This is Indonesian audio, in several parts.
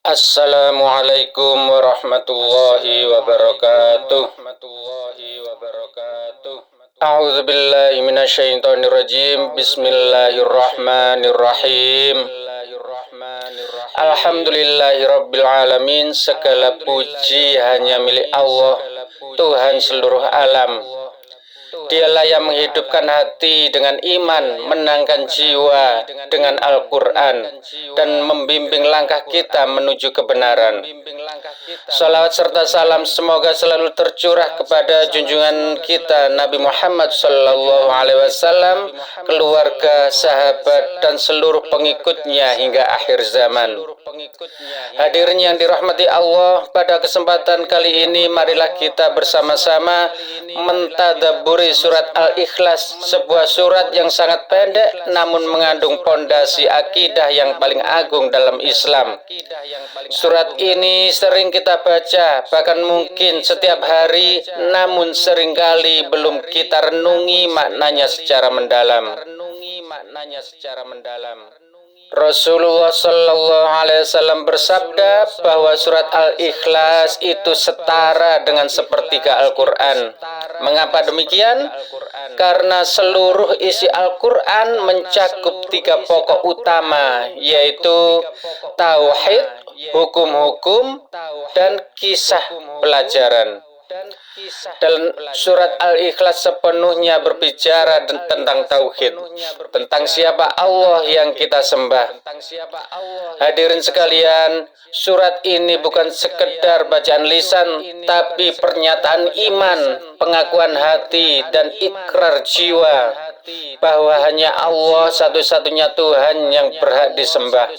Assalamualaikum warahmatullahi wabarakatuh. A'udzu billahi minasyaitonir rajim. Bismillahirrahmanirrahim. Alhamdulillahirabbil alamin. Segala puji hanya milik Allah, Tuhan seluruh alam. Dialah yang menghidupkan hati dengan iman, menangkan jiwa dengan Al-Quran, dan membimbing langkah kita menuju kebenaran. Salawat serta salam semoga selalu tercurah kepada junjungan kita Nabi Muhammad SAW, keluarga, sahabat, dan seluruh pengikutnya hingga akhir zaman. Hadirin yang dirahmati Allah, pada kesempatan kali ini marilah kita bersama-sama mentadabburi surat Al-Ikhlas, sebuah surat yang sangat pendek namun mengandung pondasi akidah yang paling agung dalam Islam. Surat ini sering kita baca, bahkan mungkin setiap hari, namun seringkali belum kita renungi maknanya secara mendalam. Rasulullah Sallallahu Alaihi Wasallam bersabda bahwa surat Al-Ikhlas itu setara dengan sepertiga Al-Quran. Mengapa demikian? Karena seluruh isi Al-Quran mencakup tiga pokok utama, yaitu tauhid, hukum-hukum, dan kisah pelajaran. Dan surat Al-Ikhlas sepenuhnya berbicara tentang tauhid, tentang siapa Allah yang kita sembah. Hadirin sekalian, surat ini bukan sekedar bacaan lisan, tapi pernyataan iman, pengakuan hati, dan ikrar jiwa bahwa hanya Allah satu-satunya Tuhan yang berhak disembah.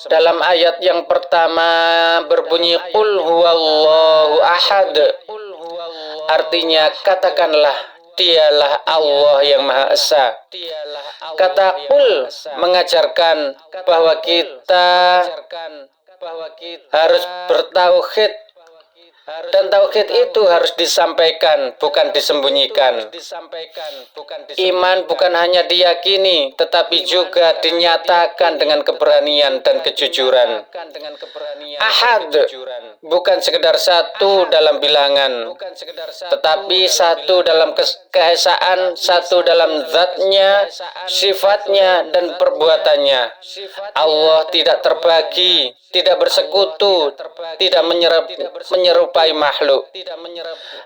Dalam ayat yang pertama berbunyi Qul huwallahu ahad, artinya katakanlah dialah Allah yang Maha Esa. Kata Qul mengajarkan bahwa kita harus bertauhid, dan tauhid itu harus disampaikan, bukan disembunyikan. Iman bukan hanya diyakini, tetapi juga dinyatakan dengan keberanian dan kejujuran. Ahad bukan sekedar satu dalam bilangan, tetapi satu dalam keesaan, satu dalam zatnya, sifatnya, dan perbuatannya. Allah tidak terbagi, tidak bersekutu, tidak menyerupai makhluk.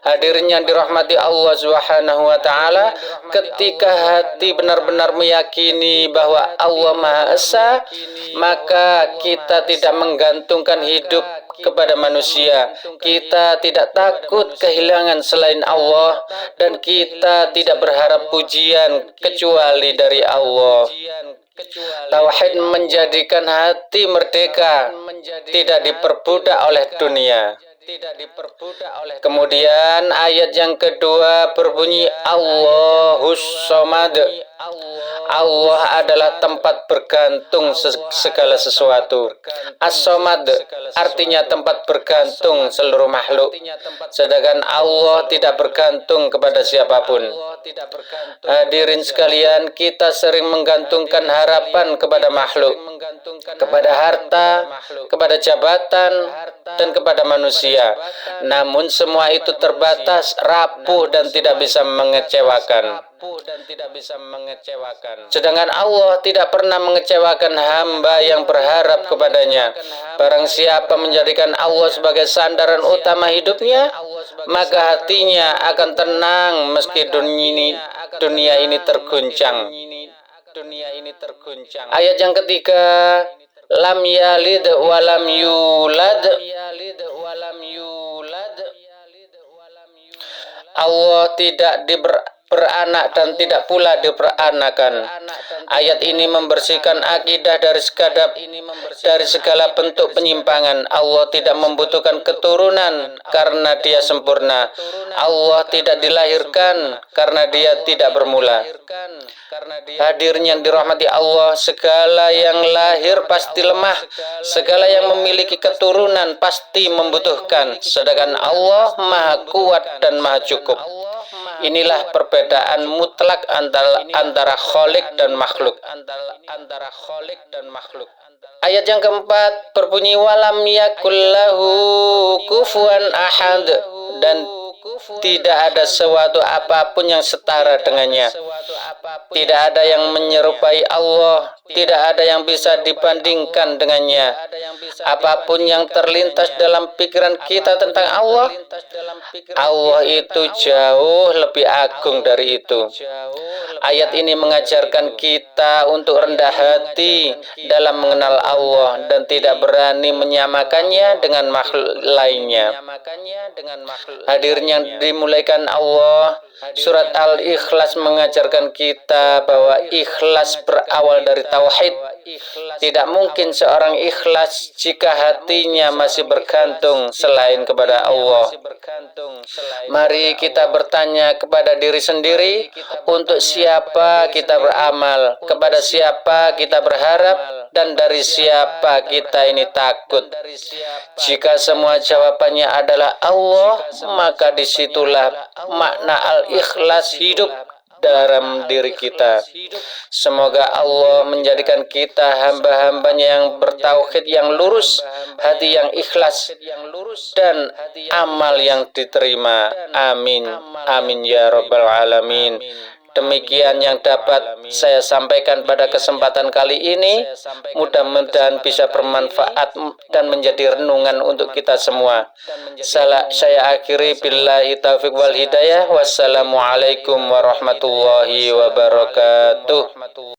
Hadirin yang dirahmati Allah Subhanahu wa taala, ketika hati benar-benar meyakini bahwa Allah Maha Esa, maka kita tidak menggantungkan hidup kepada manusia. Kita tidak takut kehilangan selain Allah, dan kita tidak berharap pujian kecuali dari Allah. Tauhid menjadikan hati merdeka, tidak diperbudak oleh dunia. Kemudian ayat yang kedua berbunyi Allahus Somad. Allah adalah tempat bergantung segala sesuatu. As-Somad artinya tempat bergantung seluruh makhluk, sedangkan Allah tidak bergantung kepada siapapun. Hadirin sekalian, kita sering menggantungkan harapan kepada makhluk, kepada harta, kepada jabatan, dan kepada manusia. Namun semua itu terbatas, rapuh, dan tidak bisa mengecewakan. Sedangkan Allah tidak pernah mengecewakan hamba yang berharap kepadanya. Barang siapa menjadikan Allah sebagai sandaran utama hidupnya, maka hatinya akan tenang meski dunia ini terguncang. Ayat yang ketiga, lam yalid walam yulad. Allah tidak beranak dan tidak pula diperanakan. Ayat ini membersihkan akidah dari segala bentuk penyimpangan. Allah tidak membutuhkan keturunan karena Dia sempurna. Allah tidak dilahirkan karena Dia tidak bermula. Hadirin yang dirahmati Allah, segala yang lahir pasti lemah, segala yang memiliki keturunan pasti membutuhkan, sedangkan Allah Maha Kuat dan Maha Cukup. Inilah perbedaan mutlak antara Khalik dan makhluk. Ayat yang keempat berbunyi walam yakul lahu kufuwan ahad, dan tidak ada sesuatu apapun yang setara dengannya. Tidak ada yang menyerupai Allah, tidak ada yang bisa dibandingkan dengannya. Apapun yang terlintas dalam pikiran kita tentang Allah, Allah itu jauh lebih agung dari itu. Ayat ini mengajarkan kita untuk rendah hati dalam mengenal Allah dan tidak berani menyamakannya dengan makhluk lainnya. Hadirin yang dimulaikan Allah, surat Al-Ikhlas mengajarkan kita bahwa ikhlas berawal dari tauhid. Tidak mungkin seorang ikhlas jika hatinya masih bergantung selain kepada Allah. Mari kita bertanya kepada diri sendiri, untuk siapa kita beramal, kepada siapa kita berharap, dan dari siapa kita ini takut. Jika semua jawabannya adalah Allah, maka disitulah makna al-ikhlas hidup dalam diri kita. Semoga Allah menjadikan kita hamba-hambanya yang bertauhid, yang lurus, hati yang ikhlas, dan amal yang diterima. Amin. Amin ya rabbal alamin. Demikian yang dapat saya sampaikan pada kesempatan kali ini. Mudah-mudahan bisa bermanfaat dan menjadi renungan untuk kita semua. Saya akhiri billahi taufiq wal hidayah. Wassalamualaikum warahmatullahi wabarakatuh.